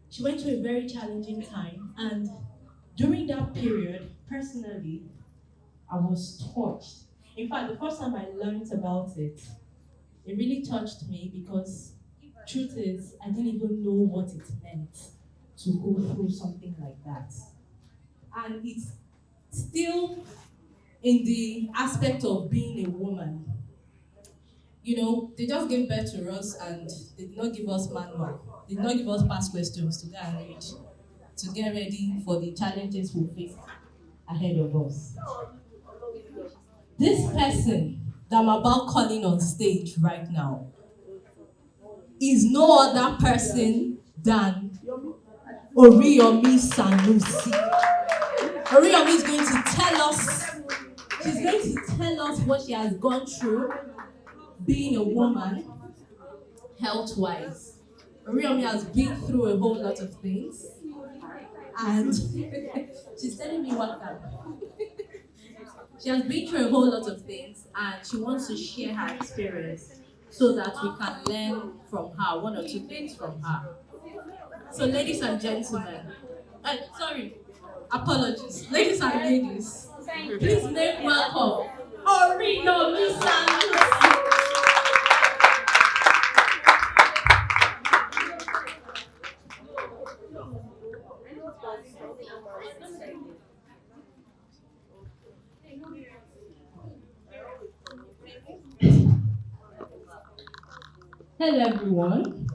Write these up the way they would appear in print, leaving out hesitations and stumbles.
She went through a very challenging time, and during that period, personally, I was touched. In fact, the first time I learned about it, it really touched me because truth is, I didn't even know what it meant to go through something like that. And it's still in the aspect of being a woman. They just gave birth to us and they did not give us manual. They did not give us past questions to go and read, to get ready for the challenges we face ahead of us. This person that I'm about calling on stage right now is no other person than Oriyomi Sanusi. Oriyomi is going to tell us, she's going to tell us what she has gone through being a woman, health-wise. Oriyomi has been through a whole lot of things, and she's telling me what happened. She has been through a whole lot of things, and she wants to share her experience so that we can learn from her, one or two things from her. So, ladies and gentlemen, sorry, apologies, ladies and ladies, please make welcome Oriyomi Sanusi. Hello, everyone.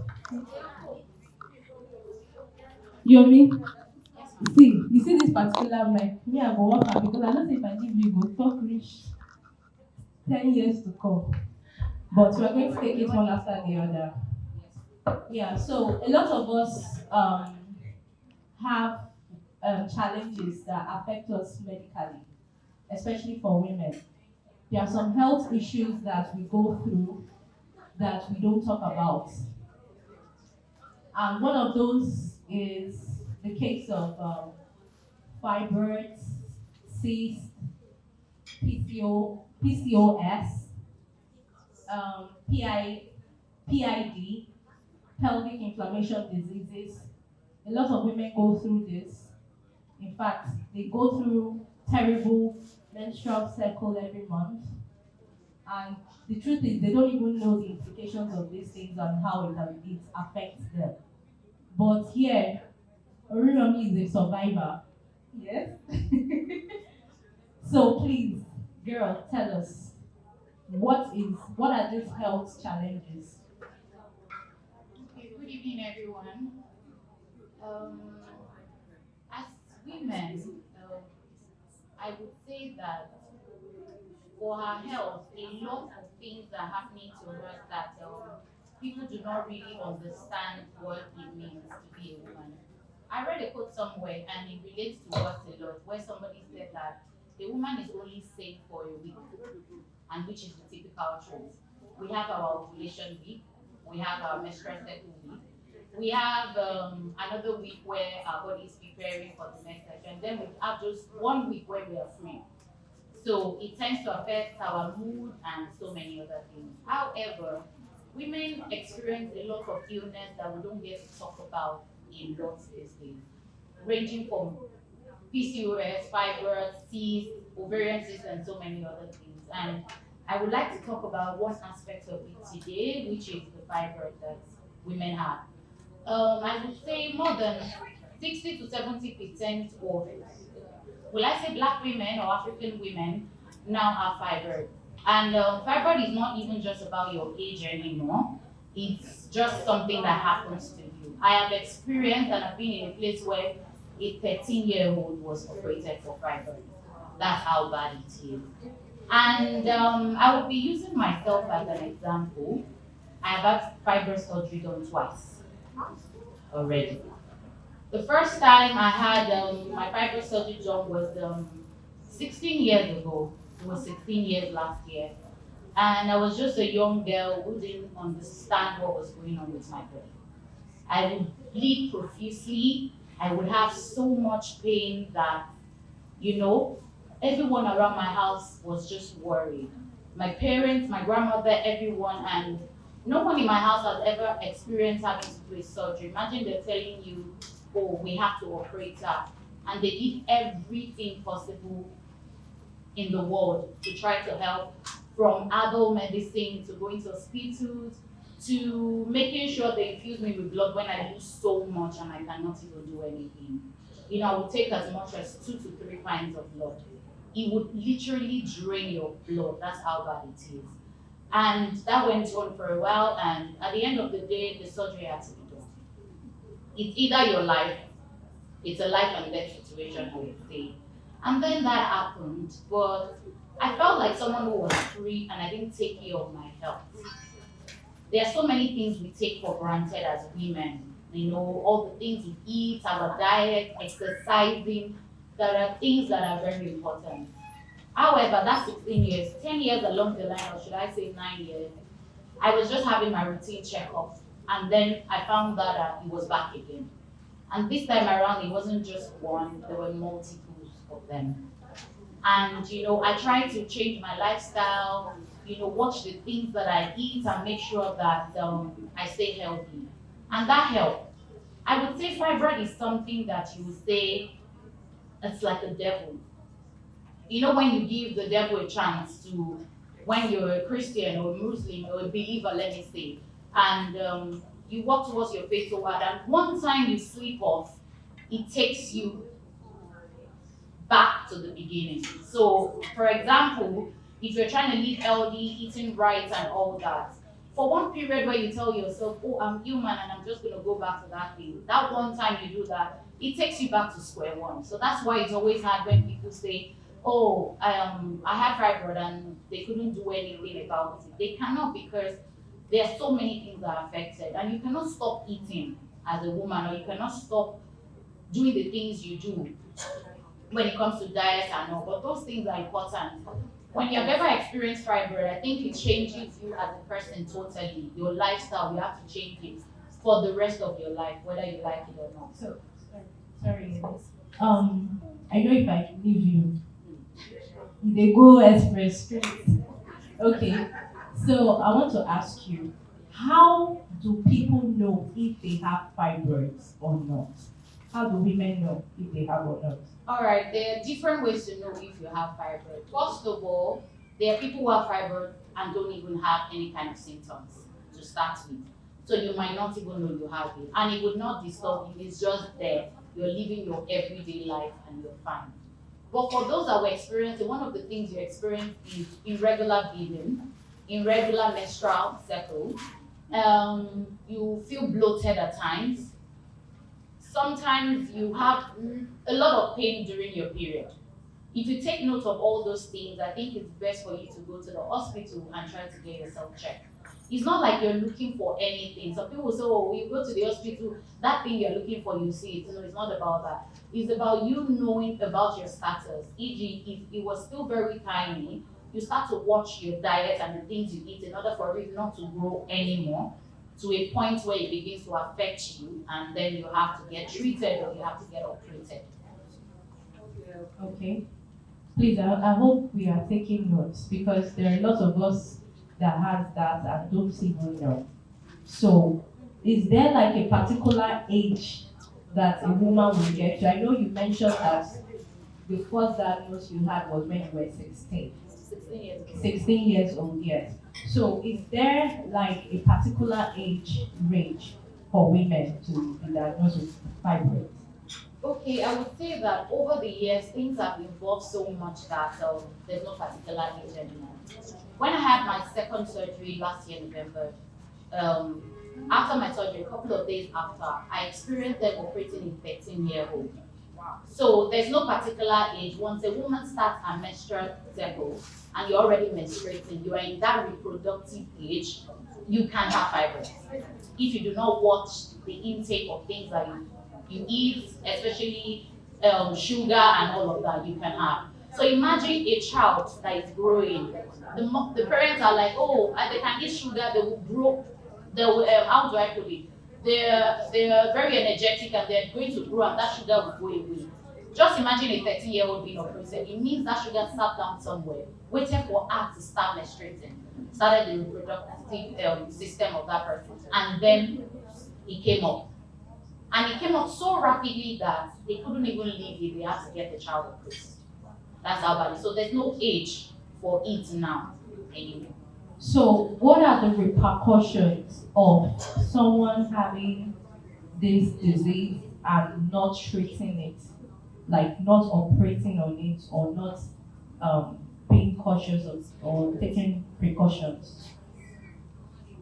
Yomi, you see this particular mic, me, I go work am because I know say if I give you, go talk reach 10 years to come. But we're going to take it one after the other. Yeah, so a lot of us have challenges that affect us medically, especially for women. There are some health issues that we go through that we don't talk about. And one of those is the case of fibroids, cysts, PCOS, PID, pelvic inflammation diseases. A lot of women go through this. In fact, they go through terrible menstrual cycle every month. And the truth is, they don't even know the implications of these things and how it affects them. But here, Oriyomi is a survivor. Yes. So please, girl, tell us what are these health challenges? Okay, good evening, everyone. Um, as women, I would say that for her health, a lot of things are happening to her that people do not really understand what it means to be a woman. I read a quote somewhere and it relates to us a lot, where somebody said that a woman is only safe for a week, and which is the typical truth. We have our ovulation week, we have our menstrual cycle week, we have another week where our body is preparing for the next cycle, and then we have just 1 week where we are free. So it tends to affect our mood and so many other things. However, women experience a lot of illness that we don't get to talk about a lot these days, ranging from PCOS, fibroids, cysts, ovarian cysts, and so many other things. And I would like to talk about one aspect of it today, which is the fibroid that women have. I would say more than 60 to 70% of, will I say black women or African women now have fibroid. And fibroid is not even just about your age anymore. It's just something that happens to you. I have experienced and I've been in a place where a 13-year-old was operated for fibroid. That's how bad it is. And I will be using myself as an example. I have had fibroid surgery done twice already. The first time I had my fibroid surgery done was 16 years ago. It was 16 years last year. And I was just a young girl who didn't understand what was going on with my body. I would bleed profusely. I would have so much pain that, you know, everyone around my house was just worried. My parents, my grandmother, everyone. And No one in my house has ever experienced having to do a surgery. Imagine they're telling you, oh, we have to operate her. And they did everything possible in the world to try to help, from adult medicine to going to hospitals to making sure they infuse me with blood when I lose so much and I cannot even do anything. I would take as much as 2 to 3 pints of blood. It would literally drain your blood. That's how bad it is. And that went on for a while, and at the end of the day, the surgery had to be done. It's either your life, it's a life and death situation, I would say. And then that happened, but I felt like someone who was free and I didn't take care of my health. There are so many things we take for granted as women. All the things we eat, our diet, exercising. There are things that are very important. However, that's 16 years, 10 years along the line, or should I say 9 years, I was just having my routine checkup. And then I found that it was back again. And this time around, it wasn't just one, there were multiples of them. And I try to change my lifestyle, watch the things that I eat and make sure that I stay healthy. And that helped. I would say fibroid is something that you would say it's like a devil. When you give the devil a chance to, when you're a Christian or a Muslim or a believer, let me say, and you walk towards your faith so hard, and one time you sleep off, it takes you back to the beginning. So, for example, if you're trying to live healthy, eating right, and all that, for one period where you tell yourself, oh, I'm human and I'm just going to go back to that thing, that one time you do that, it takes you back to square one. So that's why it's always hard when people say, oh, I had fibroid and they couldn't do anything about it. They cannot, because there are so many things that are affected, and you cannot stop eating as a woman, or you cannot stop doing the things you do when it comes to diet and all, but those things are important. When you've ever experienced fibroid, I think it changes you as a person totally. Your lifestyle, you have to change it for the rest of your life, whether you like it or not. So, sorry. I know if I leave you, they go express straight. Okay. So I want to ask you, how do people know if they have fibroids or not? How do women know if they have or not? All right, there are different ways to know if you have fibroid. First of all, there are people who have fibroid and don't even have any kind of symptoms to start with. So you might not even know you have it. And it would not disturb you, it's just there. You're living your everyday life and you're fine. But for those that were experiencing, one of the things you experience is irregular bleeding, irregular menstrual cycle. You feel bloated at times. Sometimes you have a lot of pain during your period. If you take note of all those things, I think it's best for you to go to the hospital and try to get yourself checked. It's not like you're looking for anything. Some people say, oh, you go to the hospital, that thing you're looking for, you see it. No, it's not about that. It's about you knowing about your status. E.g., if it was still very tiny, you start to watch your diet and the things you eat in order for it not to grow anymore to a point where it begins to affect you, and then you have to get treated or you have to get operated. Okay. Please, I hope we are taking notes, because there are lots of us that has that and don't even know. So, is there like a particular age that a woman will get to? I know you mentioned that the first diagnosis you had was when you were 16. 16 years old. 16 years old, yes. So is there like a particular age range for women to be diagnosed with fibroids? Okay, I would say that over the years, things have evolved so much that there's no particular age anymore. When I had my second surgery last year, November, after my surgery, a couple of days after, I experienced them operating a 13-year-old. So there's no particular age. Once a woman starts her menstrual cycle and you're already menstruating, you are in that reproductive age, you can have fibroids. If you do not watch the intake of things that you eat, especially sugar and all of that, you can have. So imagine a child that is growing. The parents are like, oh, they can eat sugar, they will grow. They will, how do I put it? They're very energetic and they're going to grow, and that sugar will go away. Just imagine a 13-year-old being operated. It means that sugar sat down somewhere, waiting for her to start menstruating. started the reproductive system of that person, and then it came up. And it came up so rapidly that they couldn't even leave it, they had to get the child replaced. That's how bad it is. So there's no age for it now anymore. So, what are the repercussions of someone having this disease and not treating it, like not operating on it or not being cautious of, or taking precautions?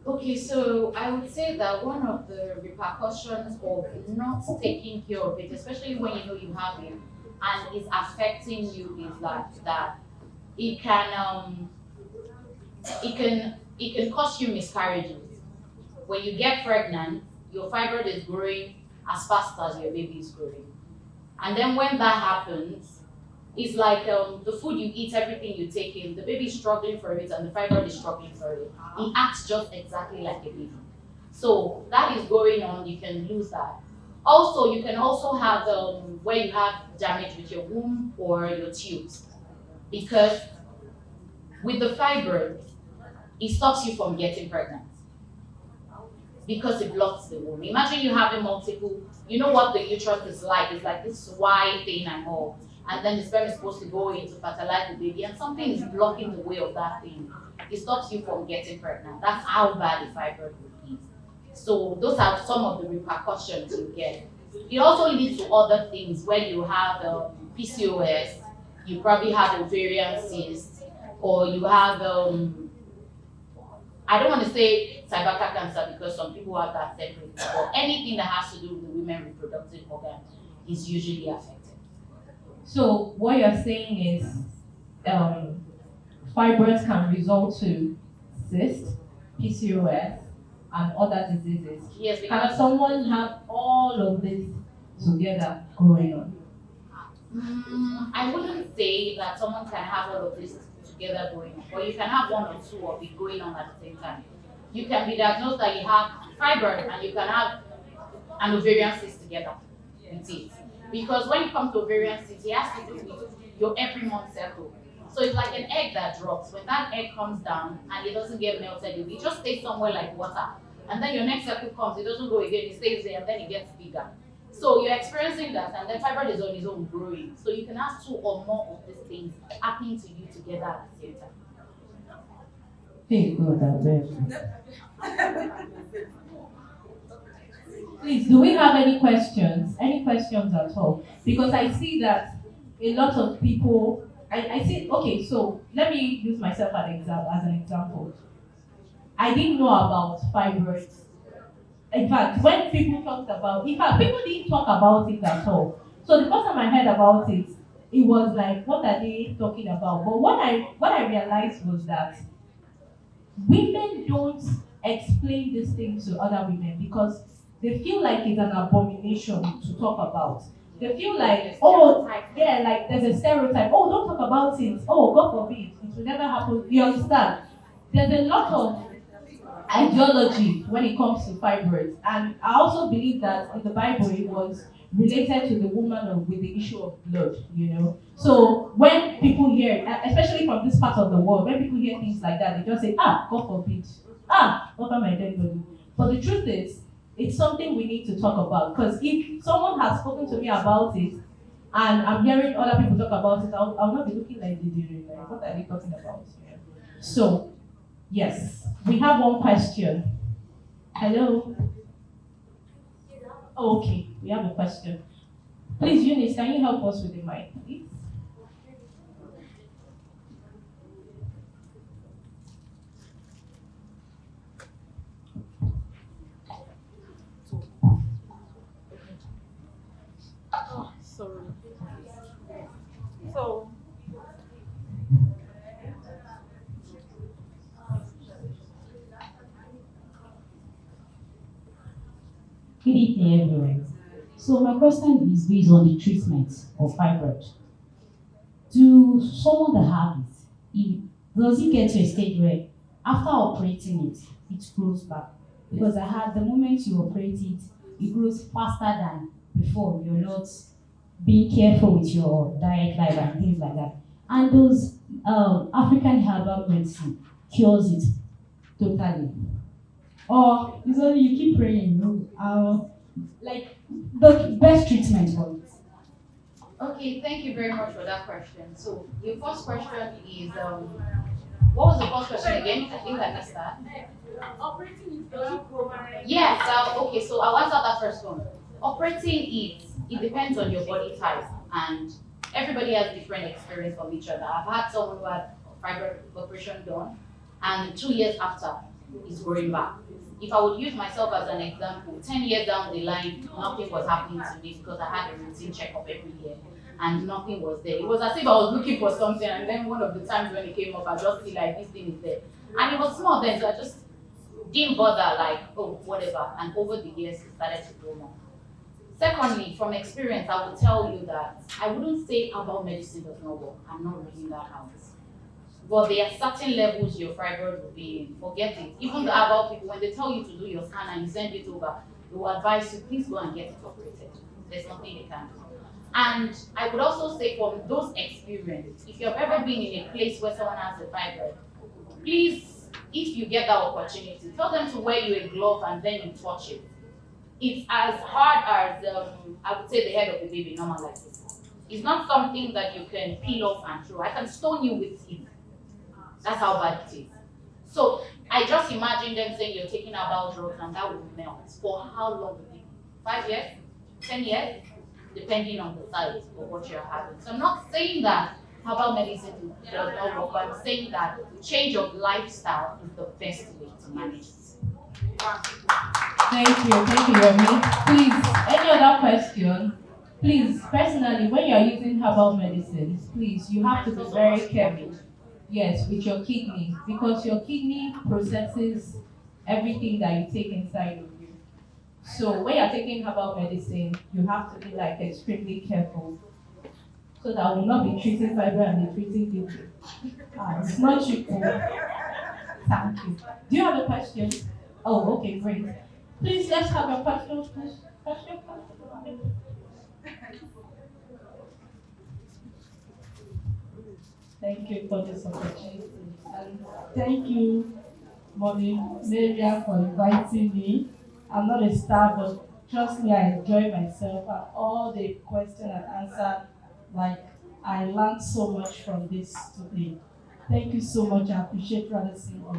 Okay, so I would say that one of the repercussions of not taking care of it, especially when you know you have it and it's affecting you, is that it can it can cause you miscarriages. When you get pregnant, your fibroid is growing as fast as your baby is growing. And then when that happens, it's like the food you eat, everything you take in, the baby is struggling for it and the fibroid is struggling for it. It acts just exactly like a baby. So that is going on, you can lose that. Also, you can also have where you have damage with your womb or your tubes. Because with the fibroid, it stops you from getting pregnant because it blocks the womb. Imagine you having multiple, you know what the uterus is like. It's like this wide thing and all. And then the sperm is supposed to go in to fertilize the baby, and something is blocking the way of that thing. It stops you from getting pregnant. That's how bad the fibroid would be. So those are some of the repercussions you get. It also leads to other things where you have PCOS, you probably have ovarian cysts, or you have I don't want to say cervical cancer because some people have that separate, but anything that has to do with the women's reproductive organ is usually affected. So what you're saying is fibroids can result to cyst, PCOS, and other diseases. Yes, because can someone have all of this together going on? I wouldn't say that someone can have all of this together going on, but you can have one or two of it going on at the same time. You can be diagnosed that you have fibroid and you can have an ovarian cyst together with it. Because when it comes to ovarian cyst, it has to do with your every month cycle. So it's like an egg that drops. When that egg comes down and it doesn't get melted, it just stays somewhere like water. And then your next cycle comes, it doesn't go again, it stays there and then it gets bigger. So you're experiencing that, and then fibroid is on its own growing. So you can have two or more of these things happening to you together at the same time. Hey, please, do we have any questions? Any questions at all? Because I see that a lot of people, I see, okay, so let me use myself as an example. I didn't know about fibroids. In fact, when people talked about, in fact, people didn't talk about it at all. So the first time I heard about it, it was like, what are they talking about? But what I realized was that women don't explain this thing to other women because they feel like it's an abomination to talk about. They feel like, oh, yeah, like there's a stereotype. Oh, don't talk about it. Oh, God forbid, it will never happen. You understand? There's a lot of ideology when it comes to fibroids, and I also believe that in the Bible it was related to the woman with the issue of blood, you know. So when people hear, especially from this part of the world, when people hear things like that, they just say, God forbid, over my dead body. But the truth is, it's something we need to talk about, because if someone has spoken to me about it and I'm hearing other people talk about it, I'll not be looking like like, what are they talking about? So yes, we have one question. Hello? Oh, okay, we have a question. Please, Eunice, can you help us with the mic, please? Oh, sorry. So, good evening, everyone. So my question is based on the treatment of fibroid. Do someone that have does it get to a stage where after operating it, it grows back? Because I had the moment you operate it, it grows faster than before. You're not being careful with your diet, life, and things like that. And those African herbal medicine, cures it totally. Or it's only you keep praying, like the best treatment for it. Okay, thank you very much for that question. So your first question is what was the first question again? I think I missed that. Operating is does it provide? Yes, okay, so I'll answer that first one. Operating it depends on your body type, and everybody has different experience from each other. I've had someone who had fibroid operation done, and 2 years after, is growing back. If I would use myself as an example, 10 years down the line, nothing was happening to me because I had a routine checkup every year and nothing was there. It was as if I was looking for something, and then one of the times when it came up, I just see like this thing is there. And it was small then, so I just didn't bother, like, oh, whatever. And over the years, it started to grow more. Secondly, from experience, I will tell you that I wouldn't say herbal medicine does not work. I'm not ruling that out. But there are certain levels your fibroid will be in. Forget it. Even the herbal people, when they tell you to do your scan and you send it over, they will advise you, please go and get it operated. There's nothing they can do. And I would also say from those experiences, if you've ever been in a place where someone has a fibroid, please, if you get that opportunity, tell them to wear you a glove and then you touch it. It's as hard as, I would say, the head of a baby, normal like this. It's not something that you can peel off and throw. I can stone you with it. That's how bad it is. So I just imagine them saying you're taking about drugs and that will melt. For how long will it be? 5 years? 10 years? Depending on the size of what you're having. So I'm not saying that herbal medicine does not work, but I'm saying that change of lifestyle is the best way to manage it. Thank you, Remy. Please, any other question? Please, personally, when you are using herbal medicines, please, you have to be very careful. Yes, with your kidney, because your kidney processes everything that you take inside of you. So when you're taking herbal medicine, you have to be like extremely careful so that will not be treating fiber and be treating people. It's not cheaper. Thank you. Do you have a question? Oh, okay, great. Please, let's have a question, please. Question. Thank you for this opportunity. And thank you, Mommy Maria, for inviting me. I'm not a star, but trust me, I enjoy myself and all the question and answer. Like, I learned so much from this today. Thank you so much. I appreciate rather single.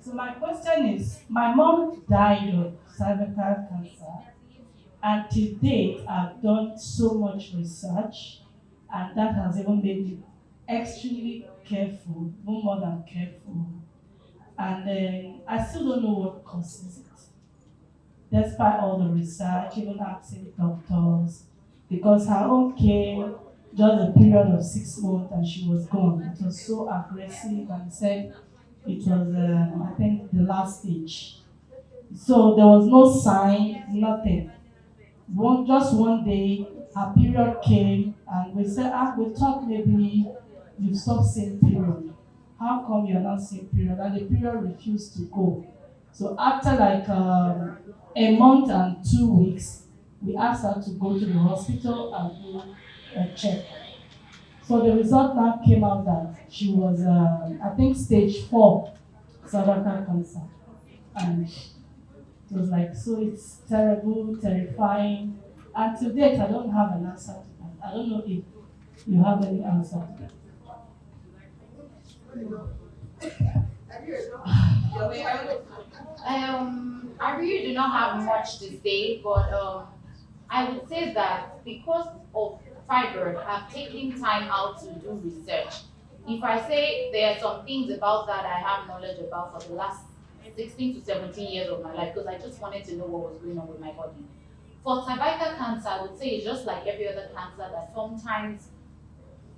So my question is, my mom died of cervical cancer, and to date, I've done so much research, and that has even made me extremely careful, no more than careful. And I still don't know what causes it, despite all the research, even asking doctors, because her own came just a period of 6 months and she was gone. It was so aggressive and said it was, I think, the last stage. So there was no sign, nothing. Just one day, her period came and we said, we thought maybe you stopped seeing period. How come you're not seeing period? And the period refused to go. So after like a month and 2 weeks, we asked her to go to the hospital and do a check. So the result now came out that she was, I think, stage 4 cervical cancer. And it was like, so it's terrible, terrifying. And to date, I don't have an answer to that. I don't know if you have any answer to that. I really do not have much to say, but I would say that because of fibroid, I've taken time out to do research. If I say there are some things about that I have knowledge about for the last 16 to 17 years of my life, because I just wanted to know what was going on with my body. For cervical cancer, I would say it's just like every other cancer that sometimes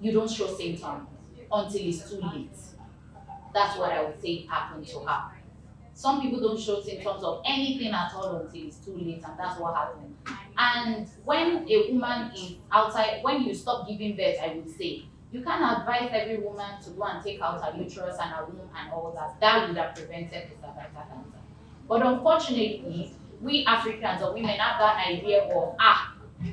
you don't show symptoms until it's too late. That's what I would say happened to her. Some people don't show symptoms of anything at all until it's too late, and that's what happened. And when a woman is outside, when you stop giving birth, I would say, you can't advise every woman to go and take out her uterus and her womb and all that. That would have prevented the cervical cancer. But unfortunately, we Africans or women have that idea of,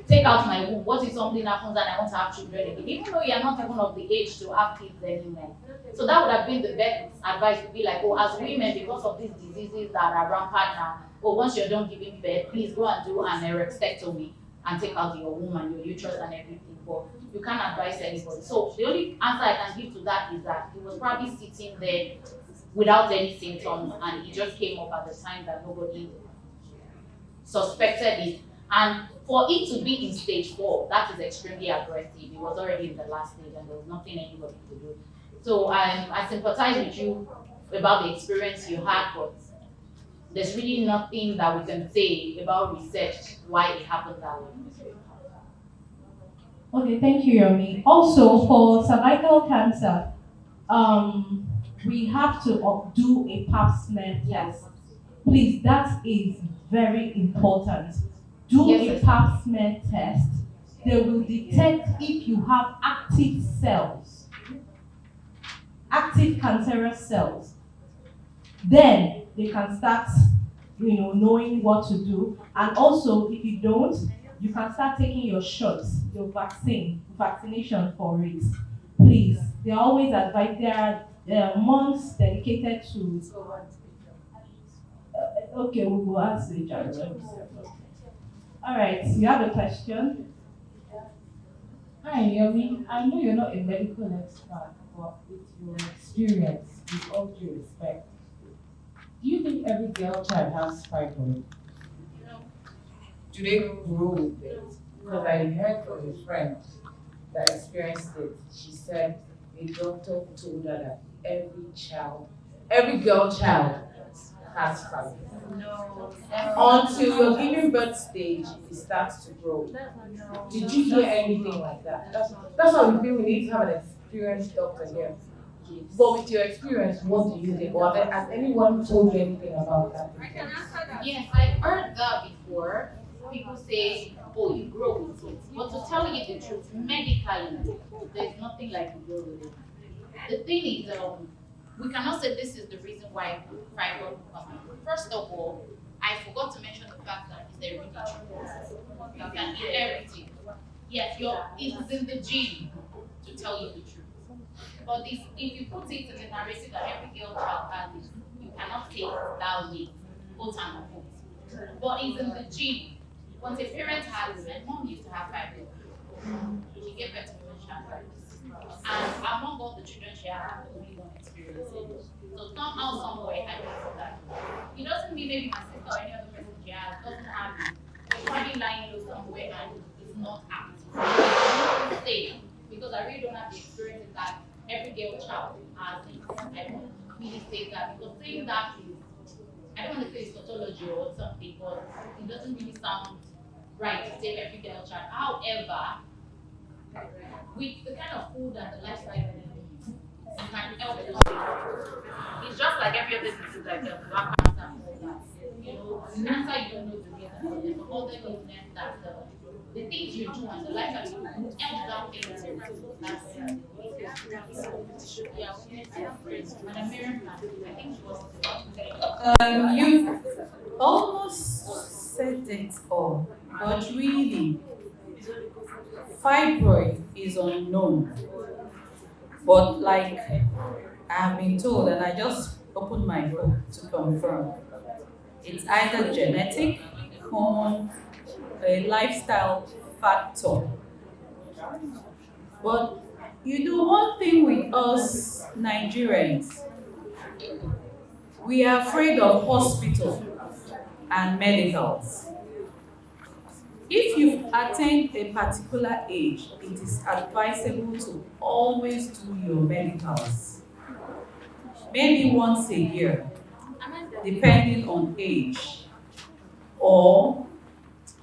take out my womb. What if something happens and I want to have children again? Even though you're not even of the age to have kids anyway. So that would have been the best advice to be like, oh, as women, because of these diseases that are rampant now, oh, once you're done giving birth, please go and do an erectectomy and take out your womb and your uterus and everything. But you can't advise anybody. So the only answer I can give to that is that he was probably sitting there without any symptoms and he just came up at the time that nobody suspected it. And for it to be in stage 4, that is extremely aggressive. It was already in the last stage and there was nothing anybody could do. So I sympathize with you about the experience you had, but there's really nothing that we can say about research why it happened that way. Okay, thank you, Yomi. Also, for cervical cancer, we have to do a pap smear test. Please, that is very important. Do Yes, a pap smear test. They will detect if you have active cells, active cancerous cells. Then they can start, knowing what to do. And also, if you don't, you can start taking your shots, your vaccination for it. Please, they are always advised. There are months dedicated to. Okay, we will answer each other. All right, you have a question? Hi, Yomi. I know you're not a medical expert, but with your experience, with all due respect, do you think every girl child has fibroid? Do they grow with it? Because I heard from a friend that experienced it. She said a doctor told her that every girl child has fibroid. No. Until you're giving birth stage, it starts to grow. Did you hear anything like that? That's why we feel we need to have an experienced doctor here. But with your experience, what do you think? Or has anyone told you anything about that? Yes, I've heard that before. People say, oh, you grow with it. But to tell you the truth, medically, there's nothing like you grow with it. The thing is, we cannot say this is the reason why fibroid comes. First of all, I forgot to mention the fact that it's hereditary. You can inherit it. Yes, it's in the gene, to tell you the truth. But if you put it in the narrative that every girl child has it, you cannot take that way, quote unquote. But it's in the gene. Once a parent has it, my mom used to have fibroid. She gave birth to me when she had fibroid. And among all the children she had, I was the only one experiencing it. So somehow, somewhere, I know that. It doesn't mean maybe my sister or any other person she has doesn't have it. It's probably lying low somewhere and it's not active. I don't say, because I really don't have the experience in that every girl child has it. I don't really say that, because saying that is, I don't want to say it's tautology or something, but it doesn't really sound right to say every girl child. However, with the kind of food and the lifestyle that we live, you can help those things. It's just like every other disease like cancer and all that. Cancer, you don't know the reason, but there's other illness that the things you do and the lifestyle you do help that thing to. That's I think she was. You almost said it all, but really, fibroid is unknown. But like I've been told, and I just opened my book to confirm, it's either genetic, hormone, a lifestyle factor. But one thing with us Nigerians, we are afraid of hospital and medicals. If you've attained a particular age, it is advisable to always do your medicals. Maybe once a year, depending on age, or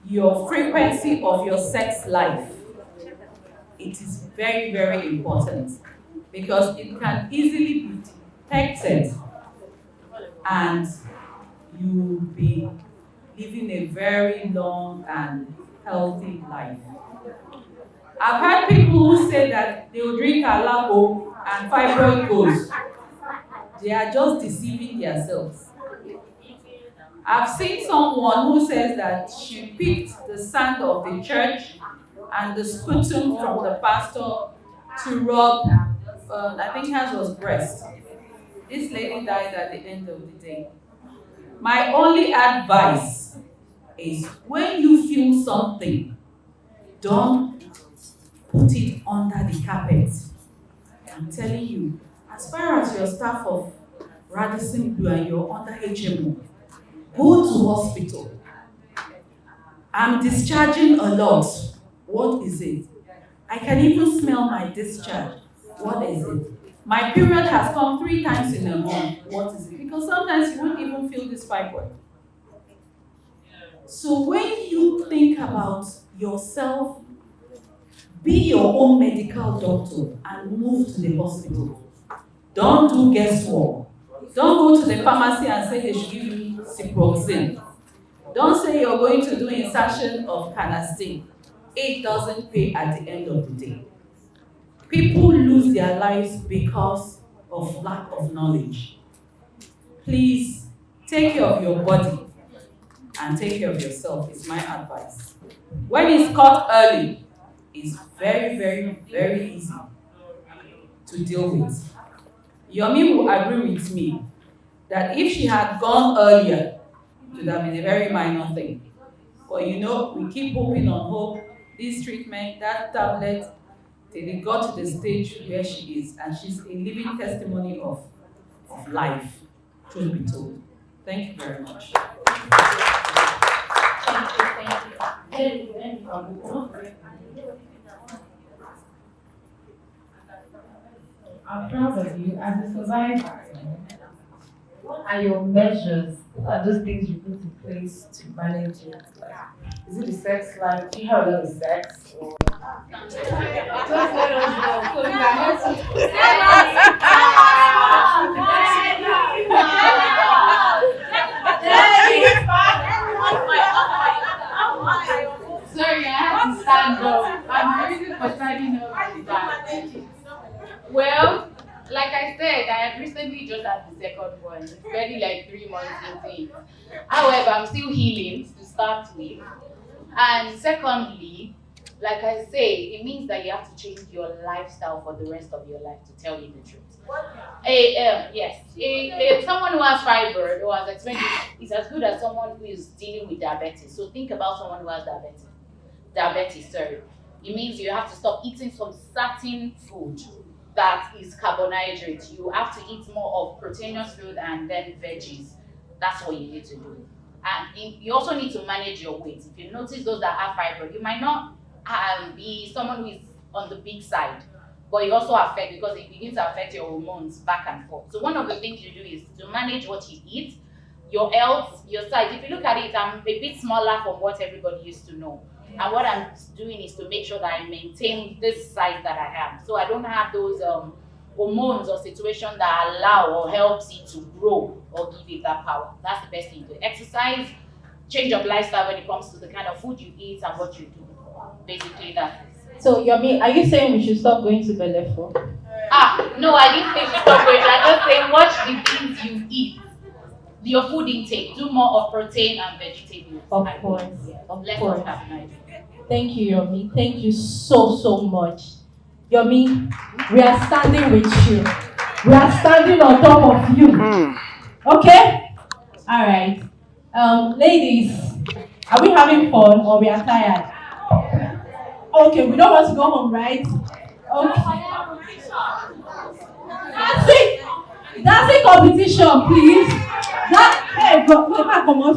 your frequency of your sex life. It is very, very important because it can easily be detected and you'll be living a very long and healthy life. I've heard people who say that they will drink alabo and fibroid goes. They are just deceiving themselves. I've seen someone who says that she picked the sand of the church and the sputum from the pastor to rub, I think hers was breast. This lady died at the end of the day. My only advice is when you feel something, don't put it under the carpet. I'm telling you, as far as your staff of Radisson Blue and you're under HMO, go to hospital. I'm discharging a lot. What is it? I can even smell my discharge. What is it? My period has come 3 times in a month. What is it? Because sometimes you won't even feel this fibroid. So when you think about yourself, be your own medical doctor and move to the hospital. Don't do guesswork. Don't go to the pharmacy and say they should give you ciprofloxacin. Don't say you're going to do insertion of canesten. It doesn't pay at the end of the day. People lose their lives because of lack of knowledge. Please take care of your body and take care of yourself, is my advice. When it's caught early, it's very, very, very easy to deal with. Yomi will agree with me that if she had gone earlier, it would have been a very minor thing. But you know, we keep hoping on hope, this treatment, that tablet, till it got to the stage where she is, and she's a living testimony of life, truth be told. Thank you very much. Thank you. I'm proud of you as a survivor. What are your measures? What are those things you put in place to manage it? Like, is it the sex life? Do you have a lot of sex? Or just let us know so we can Sorry, I had to stand up. I'm reason for standing up is that. Well, like I said, I had recently just had the second one. It's barely like 3 months into it. However, I'm still healing to start with. And secondly, like I say, it means that you have to change your lifestyle for the rest of your life, to tell you the truth. Someone who has fibroid or has experienced is as good as someone who is dealing with diabetes. So think about someone who has diabetes. It means you have to stop eating some certain food that is carbohydrate. You have to eat more of proteinous food and then veggies. That's what you need to do. And you also need to manage your weight. If you notice those that have fibroid, you might not be someone who is on the big side, but it also affects, because it begins to affect your hormones back and forth. So one of the things you do is to manage what you eat, your health, your size. If you look at it, I'm a bit smaller from what everybody used to know. And what I'm doing is to make sure that I maintain this size that I am. So I don't have those hormones or situations that allow or helps it to grow or give it that power. That's the best thing to do. Exercise, change of lifestyle when it comes to the kind of food you eat and what you do. Basically, that's it. So, Yomi, are you saying we should stop going to Belefo? No, I didn't say you should stop going. I'm just saying watch the things you eat. Your food intake. Do more of protein and vegetables. Of course. Of Let course. us have nice. Thank you, Yomi. Thank you so much. Yomi, we are standing with you. We are standing on top of you. Okay? Alright. Ladies, are we having fun or we are tired? Okay, we don't want to go home, right? Okay. Dancing competition, please. Hey, come on.